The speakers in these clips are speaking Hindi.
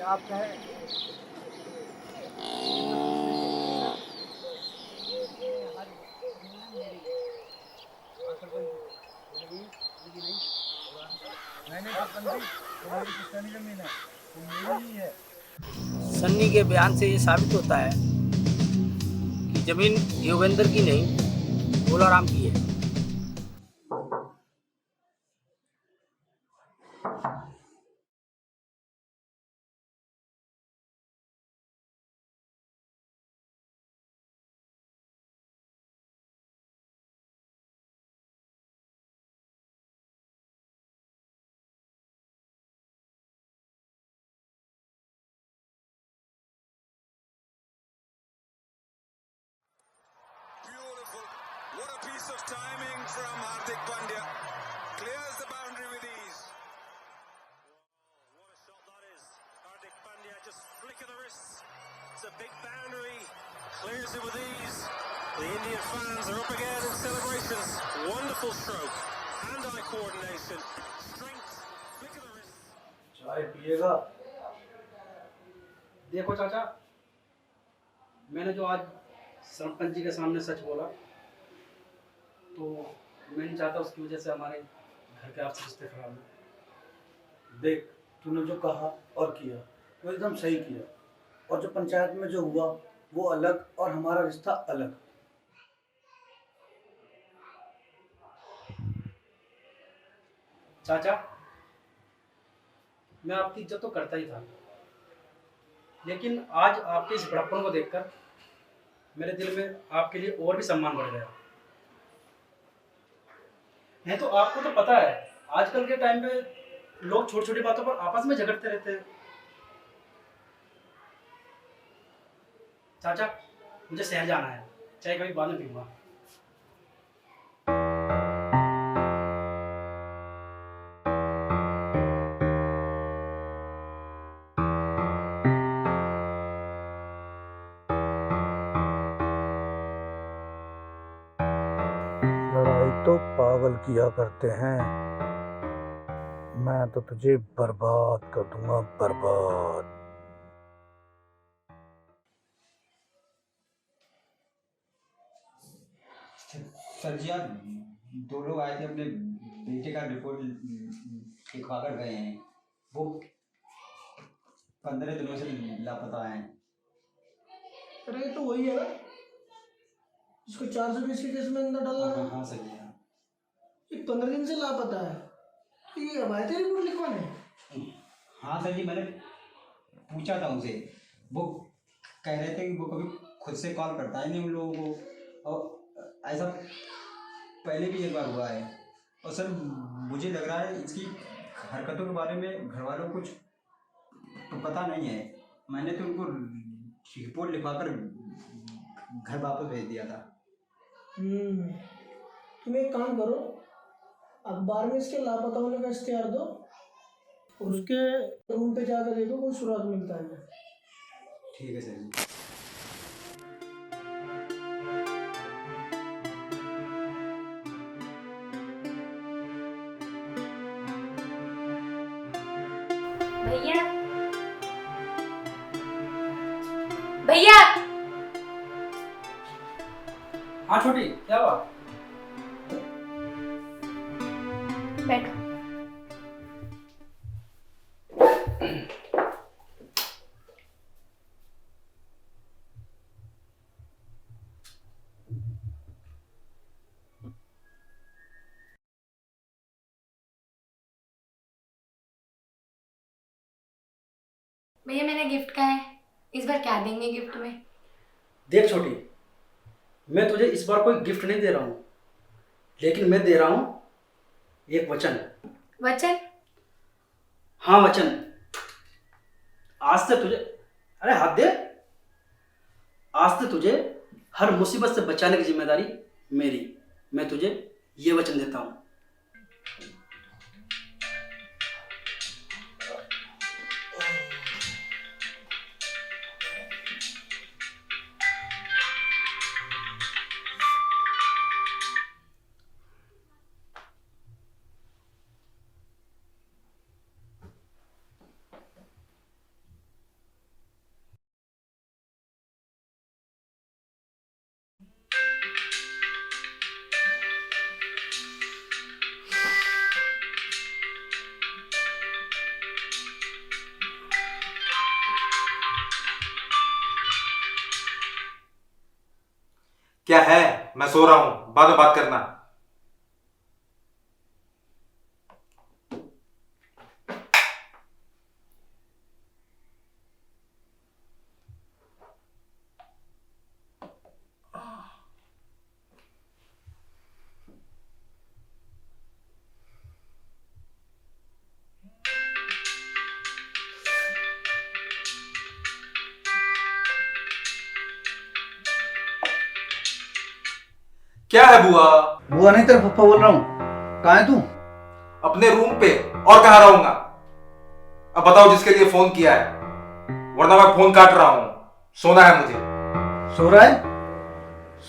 आप चाहे हर जमीन है मेरी, हाँ सरपंच जी, ये जमीन उनकी नहीं होगा। मैंने सरपंच जी, वो मेरी पुश्तैनी जमीन है, वो मेरी ही है। सन्नी के बयान से ये साबित होता है कि जमीन योगेंद्र की नहीं, भोलाराम की है। Beautiful. What a piece of timing from Hardik Pandya. Clears the boundary with ease. What a shot that is. Hardik Pandya just flick of the wrists. It's a big boundary. Clears it with ease. The Indian fans are up again in celebrations. Wonderful stroke. Hand-eye coordination. Strength. Flick of the wrists. चाय पिएगा? देखो चाचा, मैंने जो आज सरपंच जी के सामने सच बोला, तो मैं नहीं चाहता उसकी वजह से हमारे घर के आपसे रिश्ते खराब हो। देख, तूने जो कहा और किया वो एकदम सही किया, और जो पंचायत में जो हुआ वो अलग और हमारा रिश्ता अलग। चाचा, मैं आपकी इज्जत तो करता ही था, लेकिन आज आपके इस बड़प्पन को देखकर मेरे दिल में आपके लिए और भी सम्मान बढ़ गया है। तो आपको तो पता है, आजकल के टाइम पे लोग छोटी छोटी बातों पर आपस में झगड़ते रहते हैं। चाचा, मुझे शहर जाना है, चाय कभी बाद में पीऊंगा। लड़ाई तो पागल किया करते हैं। मैं तो तुझे बर्बाद कर दूंगा, बर्बाद। सर जी, आप दो लोग आए थे अपने बेटे का रिपोर्ट लिखवा कर गए हैं। वो 15 दिनों से लापता हैं। अरे ये तो वही है ना जिसको 420 के केस में अंदर डाला है। हाँ सर जी, हाँ। ये 15 दिन से लापता है। तो ये अब आए थे रिपोर्ट लिखवाने? हाँ सर जी, मैंने पूछा था उनसे, वो कह रहे थे कि वो कभी खुद से कॉल करता है नहीं उन लोगों को, और ऐसा पहले भी एक बार हुआ है। और सर मुझे लग रहा है इसकी हरकतों के बारे में घर वालों को कुछ तो पता नहीं है। मैंने तो उनको रिपोर्ट लिखवाकर घर वापस भेज दिया था। तुम एक काम करो, अखबार में इसके लापता होने का इश्तेहार दो और उसके रूम पे जाकर देखो कोई सुराग मिलता है। ठीक है सर जी। भैया, भैया। हाँ छोटी, क्या हुआ? बैठो। भैया, मैंने गिफ्ट कहा है, इस बार क्या देंगे गिफ्ट में? देख छोटी, मैं तुझे इस बार कोई गिफ्ट नहीं दे रहा हूँ, लेकिन मैं दे रहा हूँ एक वचन। वचन? हाँ वचन। आज से तुझे, अरे हाथ दे, आज से तुझे हर मुसीबत से बचाने की जिम्मेदारी मेरी। मैं तुझे ये वचन देता हूँ। क्या है? मैं सो रहा हूं, बाद में बात करना। क्या है बुआ? बुआ नहीं, तेरा पप्पा बोल रहा हूँ। कहाँ है तू? अपने रूम पे, और कहाँ रहूंगा? अब बताओ जिसके लिए फोन किया है, वरना मैं फोन काट रहा हूं। सोना है मुझे। सो रहा है?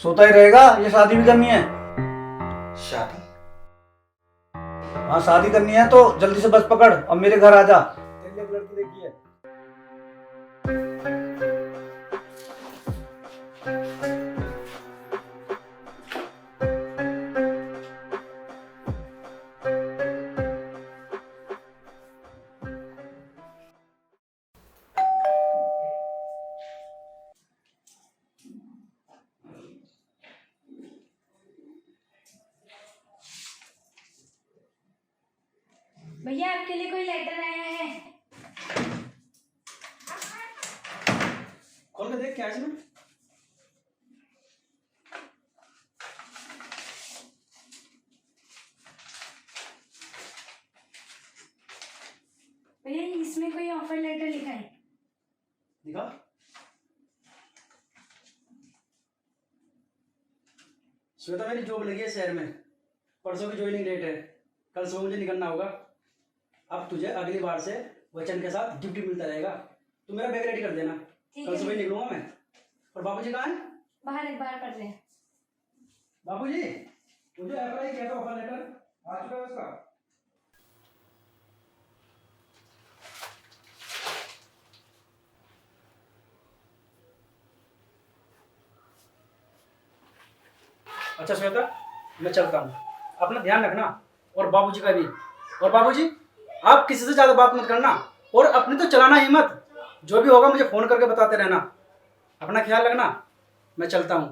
सोता ही रहेगा, ये शादी भी करनी है। शादी? हाँ शादी करनी है तो जल्दी से बस पकड़ और मेरे घर आ जा। तेरे लिए एक लड़की देखी है। भैया आपके लिए कोई लेटर आया है। खोल के देख क्या है इसमें। भैया इसमें कोई ऑफर लेटर लिखा है। दिखा। श्वेता मेरी जॉब लगी है शहर में, परसों की ज्वाइनिंग डेट है, कल सुबह मुझे निकलना होगा। अब तुझे अगली बार से वचन के साथ गिफ्ट मिलता रहेगा। तू मेरा बैग रेडी कर देना, कल सुबह निकलूंगा मैं। और बाबूजी कहाँ हैं? बाहर एक बार पढ़ रहे हैं। बाबूजी मुझे अप्लाई किया था ऑफर लेटर, आ चुका है उसका? अच्छा श्वेता, मैं चलता हूँ, अपना ध्यान रखना और बाबूजी का भी। और बाबूजी आप किसी से ज़्यादा बात मत करना और अपनी तो चलाना ही मत। जो भी होगा मुझे फ़ोन करके बताते रहना। अपना ख्याल रखना, मैं चलता हूँ।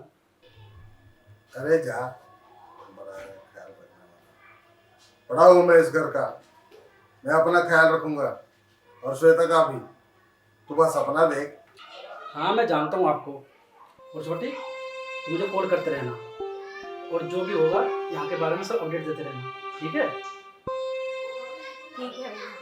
अरे जा, बड़ा ख्याल रखना। बड़ा हूँ मैं इस घर का, मैं अपना ख्याल रखूंगा और श्वेता का भी। तू बस अपना देख। हाँ मैं जानता हूँ आपको। और छोटी तुम मुझे कॉल करते रहना और जो भी होगा यहाँ के बारे में सब अपडेट देते रहना, ठीक है? ठीक है भैया।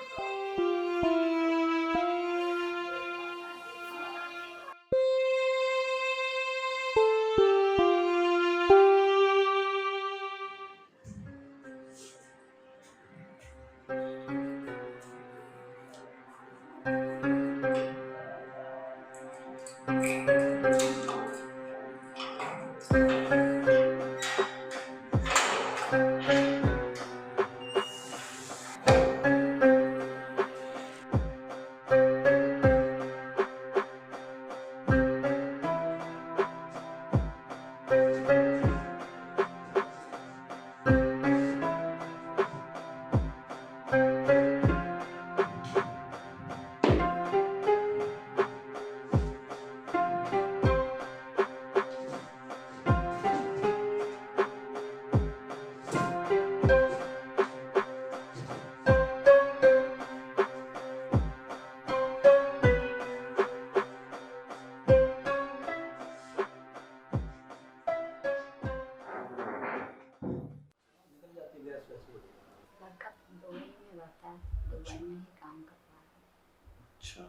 अच्छा,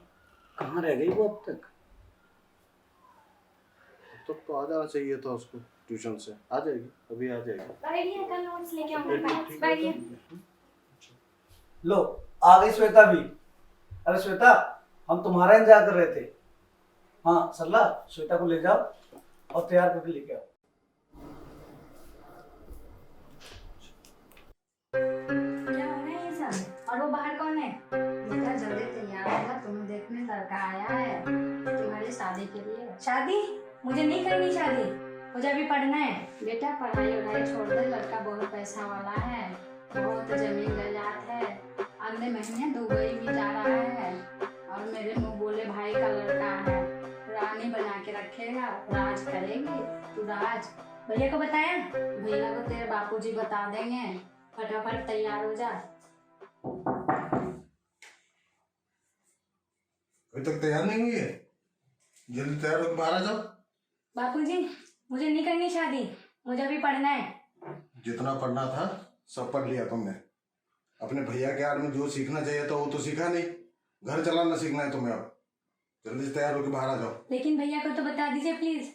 कहाँ रह गई वो अब तक? तो आ जाना चाहिए था उसको ट्यूशन से। आ जाएगी, अभी आ जाएगी। बाय भैया, कल नोट्स लेके आऊंगा। बाय भैया। लो आ गई श्वेता भी। अरे श्वेता, हम तुम्हारा इंतजार कर रहे थे। हाँ सरला, श्वेता को ले जाओ और तैयार करके लेके आओ। क्या हो रहा है ये सब? और वो बाहर कौन है? बेटा जल्दी तैयार होगा, तुम्हें देखने लड़का आया है तुम्हारी शादी के लिए। शादी? मुझे नहीं करनी शादी, मुझे अभी पढ़ना है। बेटा पढ़ाई वढ़ाई छोड़ दे, लड़का बहुत पैसा वाला है, बहुत जमीन जायदाद है, अगले महीने दुबई भी जा रहा है और मेरे मुंह बोले भाई का लड़का है, रानी बना के रखेगा, राज करेगी, तू राज, भैया को बताया? भैया को तेरे बापूजी बता देंगे। फटाफट तैयार हो जा। अभी तक तैयार नहीं हुई है? जल्दी तैयार होकर बाहर आ जाओ। बापूजी, मुझे नहीं करनी शादी, मुझे अभी पढ़ना है। जितना पढ़ना था सब पढ़ लिया तुमने। अपने भैया के आड़ में जो सीखना चाहिए था वो तो सीखा नहीं। घर चलाना सीखना है तुम्हें अब। जल्दी से तैयार होकर बाहर आ जाओ। लेकिन भैया को तो बता दीजिए प्लीज।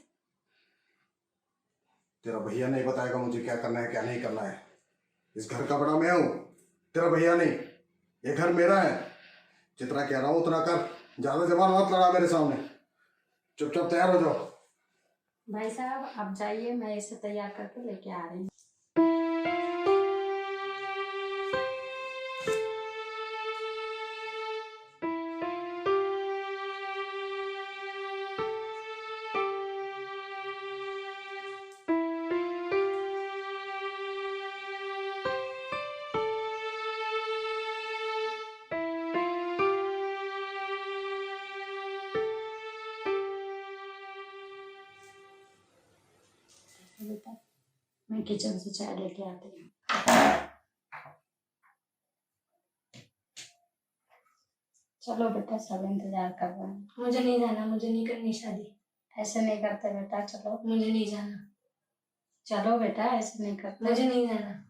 तेरा भैया नहीं बताएगा मुझे क्या करना है क्या नहीं करना है। इस घर का बड़ा मैं हूँ, तेरा भैया नहीं। ये घर मेरा है। जितना कह रहा हूँ उतना कर। ज्यादा जबान मत लड़ा मेरे सामने। चुपचाप तैयार हो जाओ। भाई साहब आप जाइए, मैं इसे तैयार करके लेके आ रही हूँ। बेटा मैं किचन से चाय लेके आती हूँ। चलो बेटा, सब इंतजार कर रहे हैं। मुझे नहीं जाना, मुझे नहीं करनी शादी। ऐसे नहीं करते बेटा, चलो। मुझे नहीं जाना, चलो बेटा, ऐसे नहीं करते। मुझे नहीं जाना।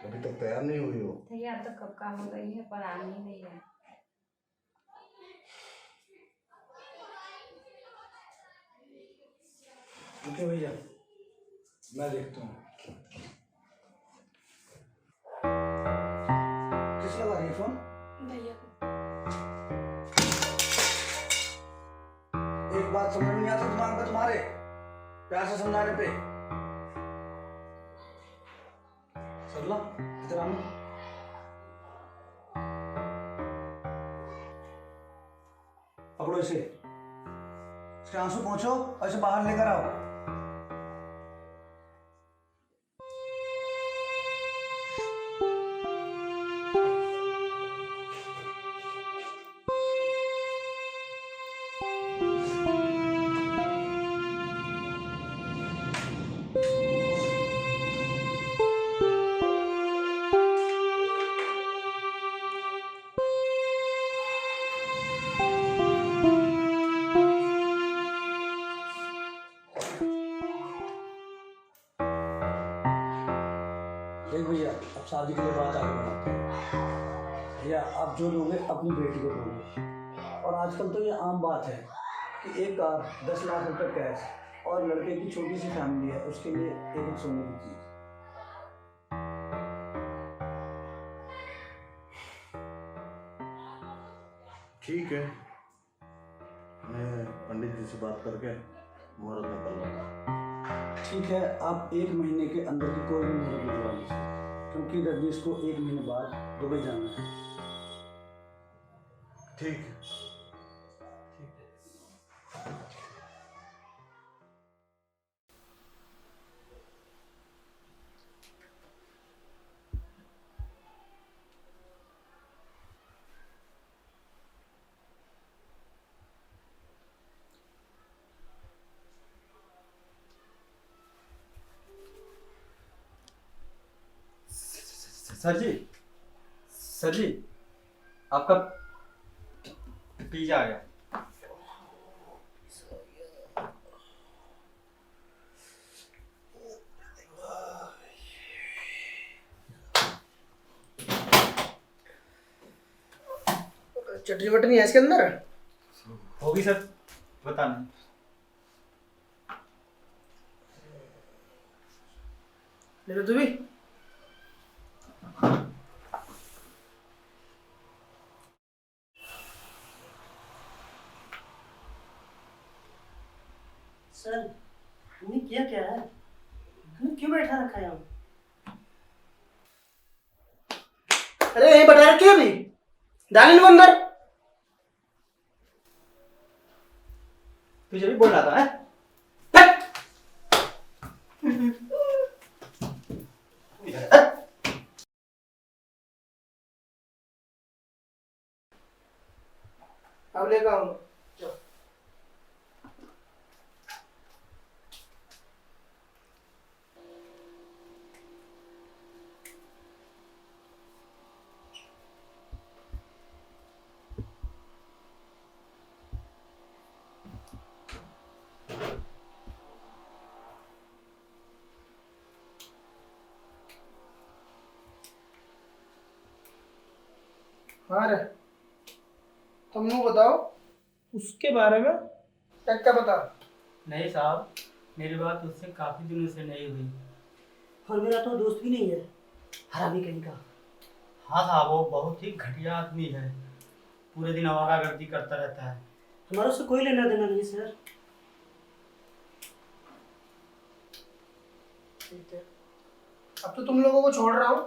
अभी तक तैयार नहीं हुई हो? तैयार तो कब का हो गई है, पर आ नहीं रही है। ओके भैया, मैं देखता हूँ। किस लगा रही है फोन? भैया को। एक बात समझ में नहीं आती दिमाग में तुम्हारे, प्यार से समझाने पे। सरला इधर आना। पकड़ो इसे, इसके आंसू पहुंचो और इसे बाहर लेकर आओ। देख भैया, अब शादी के लिए बात आगे बढ़ाते हैं। भैया आप जो लोगे अपनी बेटी को दोगे, और आजकल तो ये आम बात है कि एक कार 10 लाख रुपए कैश, और लड़के की छोटी सी फैमिली है उसके लिए एक सोने की चीज। ठीक है, मैं पंडित जी से बात करके मुहूर्त निकल लूँगा। ठीक है, आप 1 महीने के अंदर की कोई भी मुहूर्त निकलवा लीजिए, क्योंकि रजनीश को 1 महीने बाद दुबई जाना है। ठीक है। सर जी आपका पिज़्ज़ा आ गया। चटनी वटनी है इसके अंदर? होगी सर, बताना। ले लो तू भी। सर तुमने किया क्या है? क्यों बैठा रखा है यहाँ? अरे यही बैठा रखी है अभी, डाल इनको अंदर। तुझे भी बोल रहा था, है? अब लेकर आऊंगा। हाँ रे, तुम बताओ उसके बारे में क्या बता। नहीं साहब, मेरी बात उससे काफ़ी दिनों से नहीं हुई। और मेरा तो दोस्त भी नहीं है, हरामी कहीं का। हाँ साहब, वो बहुत ही घटिया आदमी है, पूरे दिन आवारागर्दी करता रहता है। हमारा उससे कोई लेना देना नहीं सर। ठीक है, अब तो तुम लोगों को छोड़ रहा हूँ,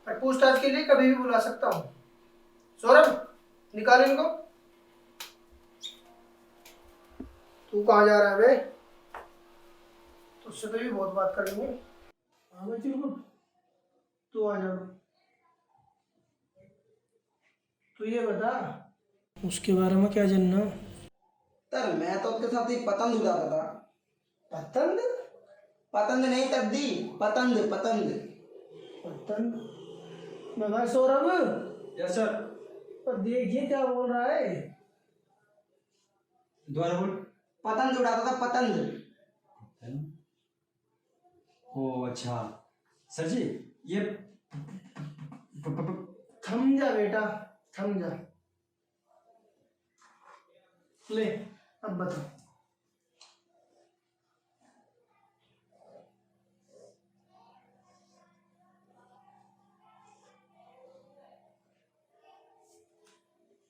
पर पूछताछ के लिए कभी भी बुला सकता हूँ। सौरभ, निकाल इनको। तू कहाँ जा रहा है बे? तुझसे तो भी बहुत बात करेंगे। हाँ मैं चिरकुट, तू आ जा। तू ये बता उसके बारे में क्या जानना? तर मैं तो उसके साथ एक पतंग उड़ाता था। पतंग? पतंग नहीं तद्दी, पतंग पतंग। पतंग? मैं भाई सौरभ। Yes sir. पर देखिए क्या बोल रहा है। दोबारा बोल। पतंग उड़ाता था, पतंग। ओ अच्छा सर जी, ये थम जा बेटा, थम जा। ले अब बता।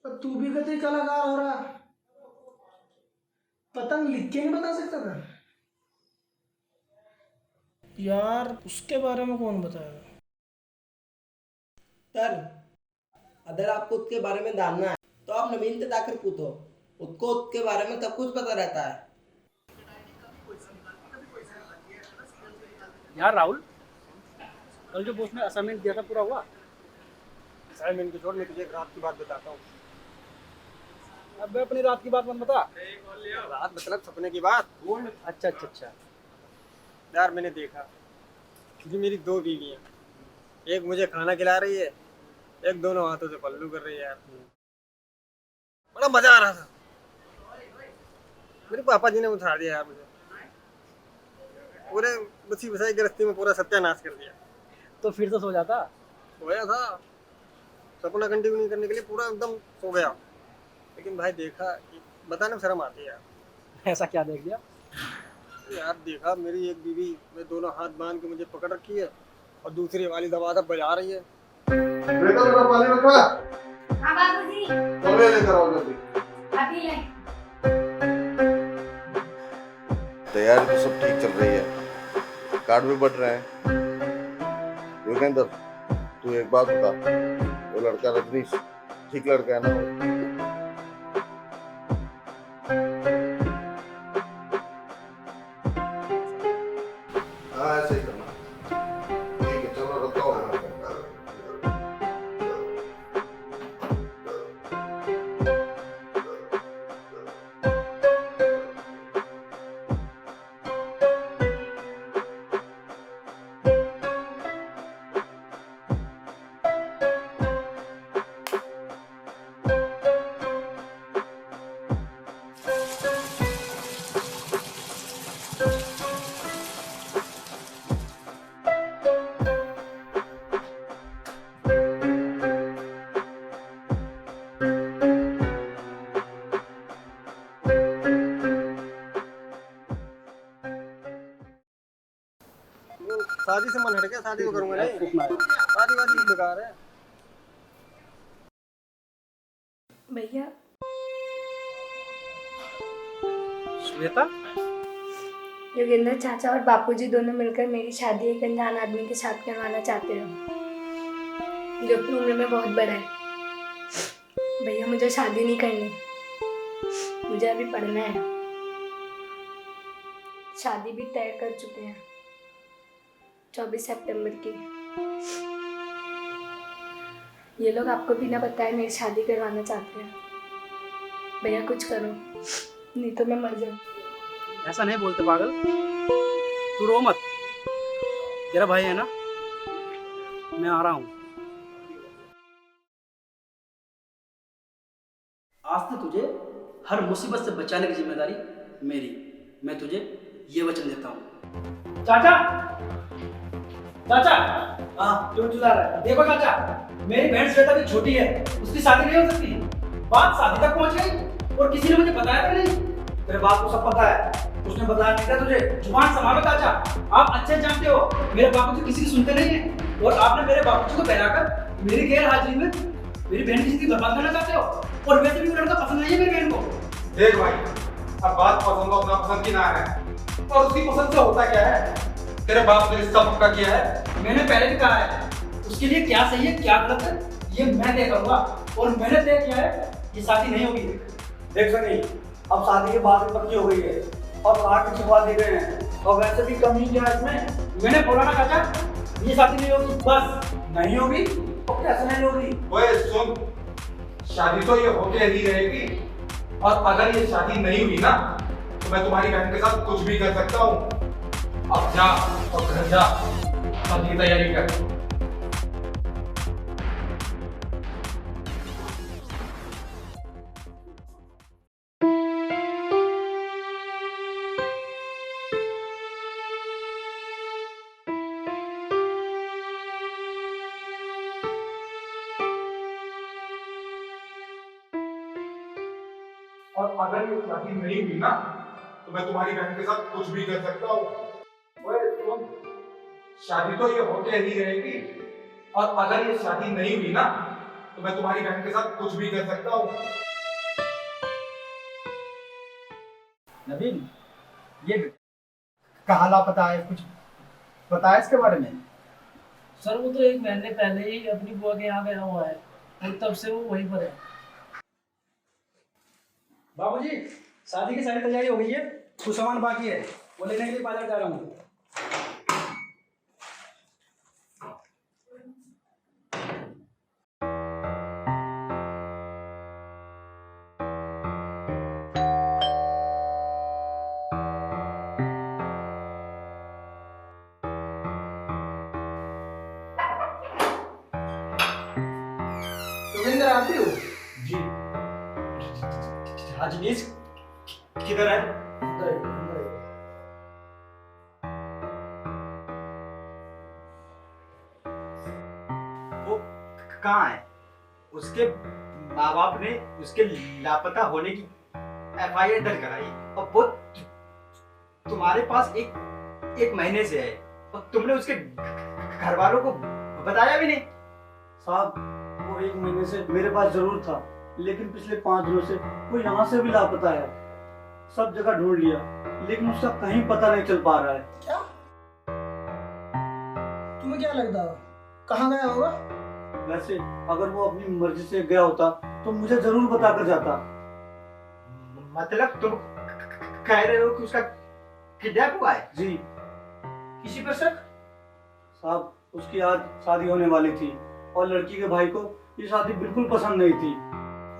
अब तू भी कतई कलाकार हो रहा। पतंग लिख के नहीं बता सकता था यार? उसके बारे में कौन बताएगा? तर अगर आपको उसके बारे में जानना है तो आप नवीन से जाकर पूछो, उसको उसके बारे में सब कुछ पता रहता है। यार राहुल, कल जो बॉस ने असाइनमेंट दिया था पूरा हुआ? असाइनमेंट को छोड़, मैं तुझे एक रात की बात बताता हूँ। अब अपनी रात की बात मत बता। रात मतलब सपने की बात। अच्छा अच्छा अच्छा। यार मैंने देखा कि मेरी दो बीवी हैं, एक मुझे खाना खिला रही है, एक दोनों हाथों से पल्लू कर रही है। यार बड़ा मजा आ रहा था। मेरे पापा जी ने उठा दिया यार मुझे, पूरे बसी बसाई गृहस्थी में पूरा सत्यानाश कर दिया। तो फिर तो सो जाता। सोया था, सपना कंटिन्यू नहीं करने के लिए पूरा एकदम सो गया, लेकिन भाई देखा कि बताने में शर्म आती है यार। ऐसा क्या देख लिया? यार देखा मेरी एक बीवी में दोनों हाथ बांध के मुझे पकड़ रखी है और दूसरी वाली दबा बजा रही है। बेटा मेरा पानी रखा। हाँ बाबूजी। तो ले लेकर आओ जल्दी। अभी ले। तैयारी तो सब ठीक चल रही है, कार्ड भी बढ़ रहे हैं। योगेंद्र, तू एक बात बता, वो लड़का रजनीश ठीक लड़का है ना? हाँ ऐसे ही करना। ठीक है, चलो रखता हूँ। शादी से मन हट गया, शादी को करूंगा नहीं। शादी वादी की बेकार है। भैया श्वेता, योगेंद्र चाचा और बापूजी दोनों मिलकर मेरी शादी एक अनजान आदमी के साथ करवाना चाहते हो, जो कि उम्र में बहुत बड़ा है। भैया मुझे शादी नहीं करनी, मुझे अभी पढ़ना है। शादी भी तय कर चुके हैं 24 सितंबर की। ये लोग आपको बिना बताए मेरी शादी करवाना चाहते हैं। भैया कुछ करो, नहीं तो मैं मर जाऊँ। ऐसा नहीं बोलते पागल, तू रो मत, तेरा भाई है ना, मैं आ रहा हूँ। आज से तुझे हर मुसीबत से बचाने की जिम्मेदारी मेरी। मैं तुझे ये वचन देता हूँ। चाचा, चाचा, हाँ क्यों चिल्ला रहा है? देखो चाचा, मेरी बहन श्वेता भी छोटी है, उसकी शादी नहीं हो सकती। बात शादी तक पहुंच गई और किसी ने मुझे बताया भी नहीं। तेरे बाप को सब पता है, उसने बताया नहीं था तुझे। जुबान संभालो चाचा, आप अच्छे जानते हो मेरे बापूजी किसी की सुनते नहीं है, और आपने मेरे बापूजी को बहलाकर मेरी गैर हाजिरी में मेरी बहन की जिंदगी बर्बाद करना चाहते हो। और वैसे भी वो लड़का पसंद नहीं है मेरी बहन को। देख भाई, अब बात पसंद और नापसंद की ना है, और उसकी पसंद से होता क्या है? तेरे बाप ने रिश्ता पक्का किया है। मैंने पहले भी कहा है, उसके लिए क्या सही है क्या गलत है ये मैं तय करूंगा, और मैंने तय किया है ये शादी नहीं होगी। देख सके, अब शादी के बाद में पक्की हो गई है और कार्ड भी छपवा दिए गए हैं, और वैसे भी कमी क्या है इसमें? मैंने बोला ना चाचा, ये शादी नहीं होगी। बस नहीं होगी तो कैसे नहीं होगी? ओए सुन, शादी तो ये होके ही रहेगी, और अगर ये शादी नहीं हुई ना तो मैं तुम्हारी बहन के साथ कुछ भी कर सकता हूँ। अब जा और घर जा, शादी की तैयारी कर। और अगर ये शादी नहीं हुई ना तो मैं तुम्हारी बहन के साथ कुछ भी कर सकता हूँ। ओए सुन, शादी तो ये होके ही रहेगी, और अगर ये शादी नहीं हुई ना तो मैं तुम्हारी बहन के साथ कुछ भी कर सकता हूँ। नवीन, ये कहाँ लापता है, कुछ बताया इसके बारे में? सर वो तो 1 महीने पहले ही अपनी बुआ के यहाँ गया हुआ है, और तब से वो वहीं पर है। बाबूजी, शादी की सारी तैयारी हो गई है, कुछ सामान बाकी है, वो लेने के लिए बाजार जा रहा हूँ। योगेंद्र आते हो? जी। राजनीश किधर है? वो कहाँ है? उसके माँ बाप ने उसके लापता होने की FIR दर्ज कराई, और वो तुम्हारे पास एक महीने से है, और तुमने उसके घर वालों को बताया भी नहीं। साहब, वो 1 महीने से मेरे पास जरूर था, लेकिन पिछले 5 दिनों से वो यहाँ से भी लापता है। सब जगह ढूंढ लिया, लेकिन उसका कहीं पता नहीं चल पा रहा है। क्या? तुम्हें क्या लगता है कहाँ गया होगा? वैसे अगर वो अपनी मर्जी से गया होता तो मुझे जरूर बता कर जाता। मतलब तुम कह रहे हो कि उसका किडनैप हुआ है? जी। किसी पर शक? साहब, उसकी आज शादी होने वाली थी, और लड़की के भाई को ये शादी बिल्कुल पसंद नहीं थी।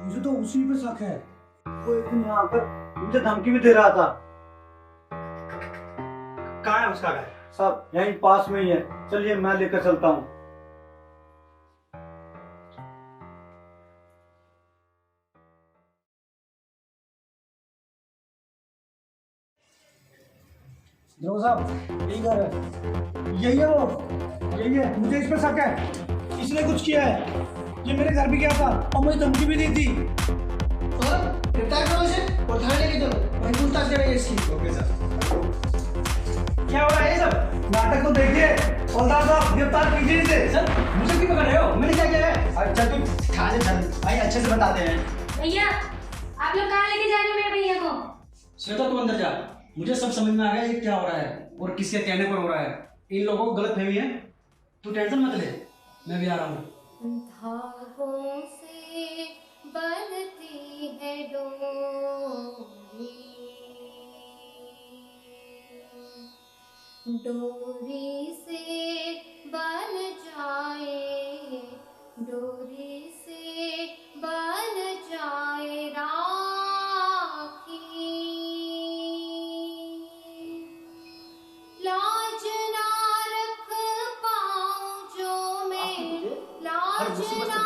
मुझे तो उसी पे शक है। वो एक दिन यहाँ आकर मुझे धमकी भी दे रहा था। कहाँ है उसका घर? साहब, यहीं पास में ही है, चलिए मैं लेकर चलता हूँ। देखो साहब, यही घर है, यही है वो, यही है। मुझे इस पर शक है, इसने कुछ किया है। ये मेरे घर भी गया था और मुझे धमकी भी दी थी। गिरफ्तार करो इसे और थाने लेके चलो, वहीं पूछताछ करेंगे इसकी। Okay sir. क्या हो रहा है ये सब? नाटक तो देखिए, हवलदार साहब गिरफ्तार कीजिए इसे। सर, मुझे क्यों पकड़ रहे हो? मैंने क्या किया है? अच्छा तुम थाने चल, भाई अच्छे से बताते हैं। भैया, आप लोग कहाँ लेके जा रहे हो मेरे भैया को? श्वेता, तुम अंदर जा, मुझे सब समझ में आ गया ये क्या हो रहा है और किसके कहने पर हो रहा है। इन लोगों को गलत फहमी है, तू टेंशन मत ले, मैं भी आ रहा हूँ। धागों से बनती है डोरी, डोरी से बन जाए, डोरी से बन जाए राखी। लाज ना रख पाऊं जो मैं, लाज ना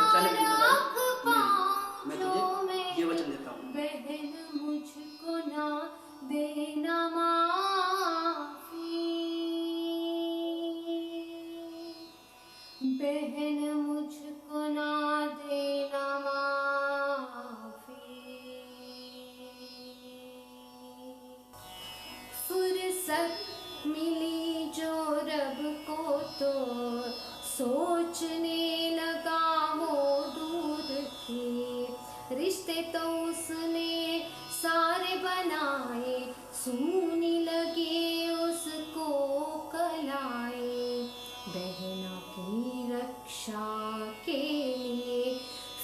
रख पाऊं जो मैं, ये वचन देता हूँ। बहन मुझको ना देना माफी, बहन मुझको ना देना माफी। फुर्सत मिली जो रब को तो सोचने लगा वो दूर की, रिश्ते तो उसने सारे बनाए, सूनी लगे उसको कलाए, बहना की रक्षा के लिए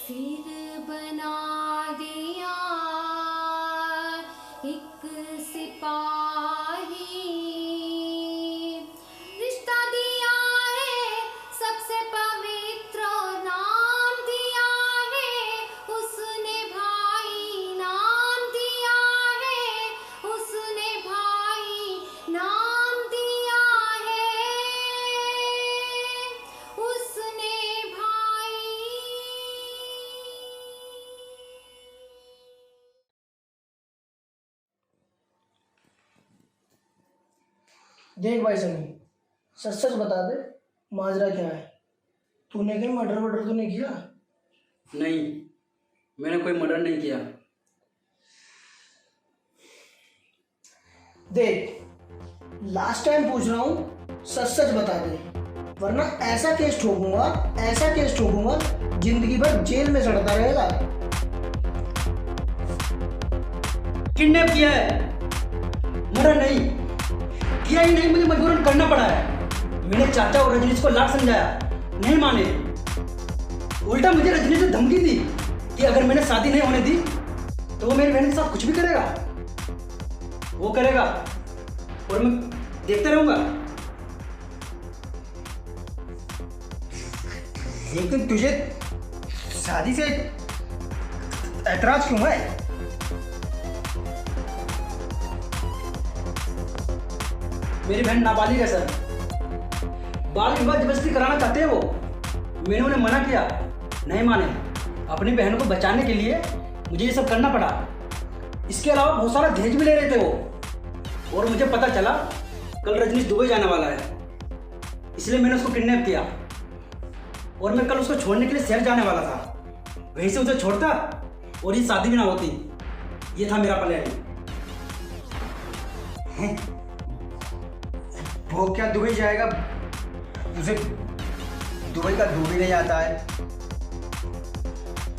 फिर बना दिया एक सिपाही। रिश्ता दिया है सबसे पवित्र नाम दिया है उसने भाई, नाम दिया है उसने भाई, नाम दिया है उसने भाई। देख भाई सनी, सच सच बता दे माजरा क्या है। तूने कहीं मर्डर वर्डर तो नहीं किया? नहीं, मैंने कोई मर्डर नहीं किया। देख लास्ट टाइम पूछ रहा हूँ, सच सच बता दे, वरना ऐसा केस ठोकूंगा, ऐसा केस ठोकूंगा जिंदगी भर जेल में सड़ता रहेगा। किडनैप किया है, मर्डर नहीं किया ही नहीं, मुझे मजबूरन करना पड़ा है। मैंने चाचा और रजनीश को लाख समझाया, नहीं माने। उल्टा मुझे रजनीश ने धमकी दी कि अगर मैंने शादी नहीं होने दी तो वो मेरी बहन के साथ कुछ भी करेगा, वो करेगा और मैं देखते रहूंगा। लेकिन तुझे शादी से ऐतराज क्यों है? मेरी बहन नाबालिग है सर, बाल विवाह जबरदस्ती कराना चाहते हैं वो। मैंने उन्हें मना किया, नहीं माने। अपनी बहन को बचाने के लिए मुझे ये सब करना पड़ा। इसके अलावा बहुत सारा दहेज भी ले रहे थे वो, और मुझे पता चला कल रजनीश दुबई जाने वाला है, इसलिए मैंने उसको किडनैप किया और मैं कल उसको छोड़ने के लिए शहर जाने वाला था। वहीं से उसे छोड़ता और ये शादी भी ना होती, ये था मेरा प्लान। वो क्या दुबई जाएगा? उसे दुबई का दूर भी नहीं आता है।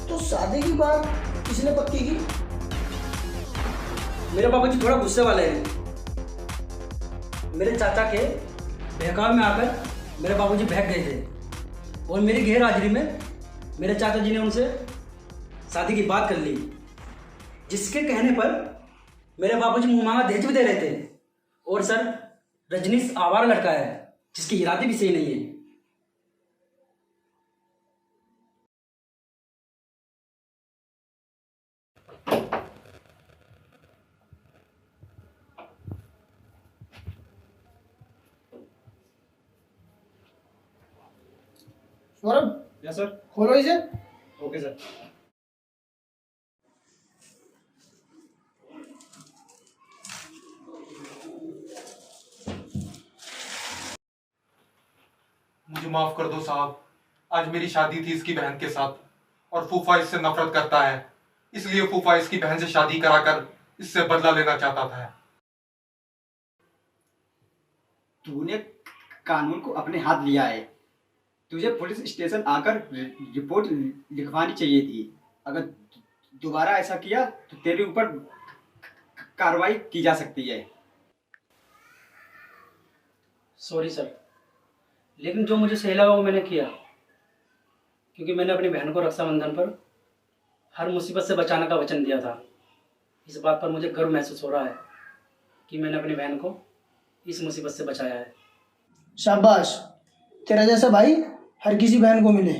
तो शादी की बात किसने पक्की की? मेरे बाबूजी थोड़ा गुस्से वाले हैं। मेरे चाचा के बहकाव में आकर मेरे बाबूजी बहक गए थे और मेरी गैर हाजिरी में मेरे चाचा जी ने उनसे शादी की बात कर ली, जिसके कहने पर मेरे बाबूजी मुंह मांगा दहेज भी दे रहे थे। और सर, रजनीश आवारा लड़का है जिसकी इरादे भी सही नहीं है। Saurabh, yes sir. खोलो इसे। Okay sir. मुझे माफ कर दो साहब, आज मेरी शादी थी इसकी बहन के साथ और फूफा इससे नफरत करता है, इसलिए फूफा इसकी बहन से शादी कराकर इससे बदला लेना चाहता था। तूने कानून को अपने हाथ लिया है। तुझे पुलिस स्टेशन आकर रिपोर्ट लिखवानी चाहिए थी। अगर दोबारा ऐसा किया तो तेरे ऊपर कार्रवाई की जा सकती है। सॉरी सर, लेकिन जो मुझे सही लगा वो मैंने किया, क्योंकि मैंने अपनी बहन को रक्षाबंधन पर हर मुसीबत से बचाने का वचन दिया था। इस बात पर मुझे गर्व महसूस हो रहा है कि मैंने अपनी बहन को इस मुसीबत से बचाया है। शाबाश, तेरा जैसा भाई हर किसी बहन को मिले।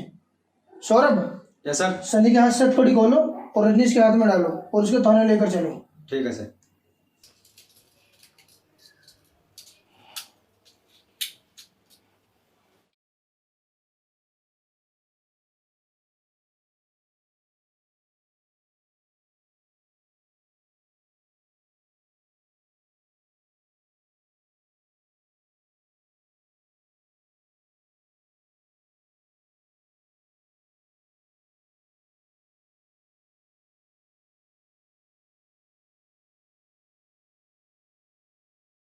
Saurabh, yes sir. सनी के हाथ से थोड़ी खोलो और रजनीश के हाथ में डालो और उसको थाने लेकर चलो। ठीक है सर।